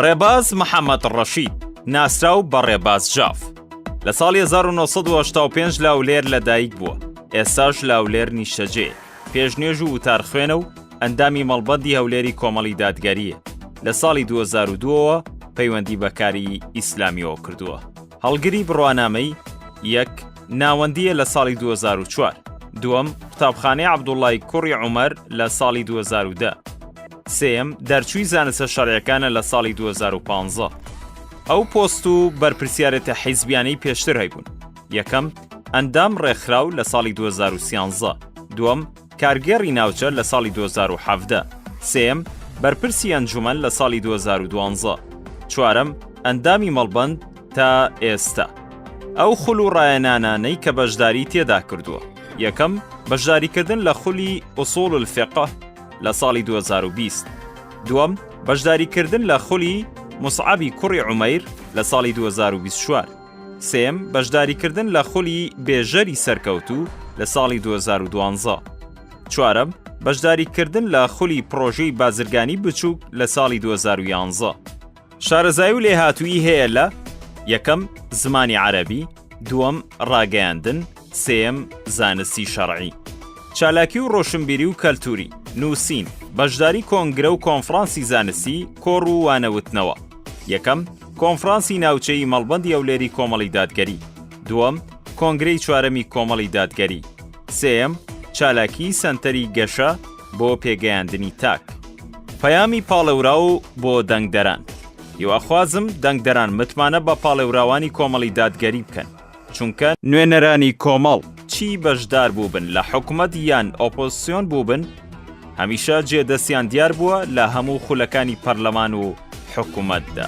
ڕێباز محەممەد ڕەشید ناسراو بە ڕێباز جاف لە ساڵی 1985 لاولێر لەدایک بووە، ئێستاش لاولێر نیشتەجێ، پێشنێژ و وتارخوێنە و ئەندامی مەڵبەندی هەولێری کۆمەڵی دادگەریە. لە ساڵی 2002ەوە پەیوەندی بەکاری ئیسلامیەوە کردووە. هەڵگری بڕوانامەی یەک ناوەندیە لە ساڵی 2004، دووەم قوتابخانەی عەبدوڵڵای کوڕی عومەر لە ساڵی 2010، سێم دەرچووی زانستە شەڕعیەکانە لە ساڵی 2015. ئەو پۆست و بەرپرسیارەتە حیزبیانەی پێشتر هەیبوون. یەکەم ئەندام ڕێکخراو لە ساڵی 2013، دووەم کارگێڕی ناوچە لە ساڵی 2017، سێم بەرپرسی ئەنجومەن لە ساڵی 2012، چوارەم ئەندامی مەڵبەند تا ئێستا. ئەو خول و ڕایەنانانەی کە بەشداری تێدا کردووە: یەکەم بەشداریکردن لە خولی ئوسوڵ الفقه لە ساڵی 2020، دووەم بەشداریکردن لە خولی موسعەبی کوڕی عومەیر لە ساڵی 2024، سێم بەشداریکردن لە خولی بێژەری سەرکەوتوو لە ساڵی 2012، چوارەم بەشداریکردن لە خولی پرۆژەی بازرگانی بچووک لە ساڵی 2011. شارەزایی و لێهاتووی هەیە لە: یەکەم زمانی عەرەبی، دووەم ڕاگەیاندن، سێم زانستی شەرعی. چالاکی و ڕۆشنبیری و کەلتوری، نووسین، بەشداری کۆنگرە و کۆنفرانسی زانستی، کۆڕ و وانەوتنەوە. یەکەم کۆنفرانسی ناوچەی مەڵبەندی هەولێری کۆمەڵی دادگەری، دووەم کۆنگرەی چوارەمی کۆمەڵی دادگەری، سێم چالاکی سەنتەری گەشە بۆ پێگەیاندنی تاک. پەیامی پاڵێوراو بۆ دەنگدەران: هیواخوازم دەنگدەران متمانە بە پاڵێوراوانی کۆمەڵی دادگەری بکەن، چونکە نوێنەرانی کۆمەڵ چی بەشدار بووبن لە حکومەت یان ئۆپۆزیسیۆن بووبن، هەمیشە جێدەستیان دیار بووە لە هەموو خولەکانی پەرلەمان و حکومەتدا.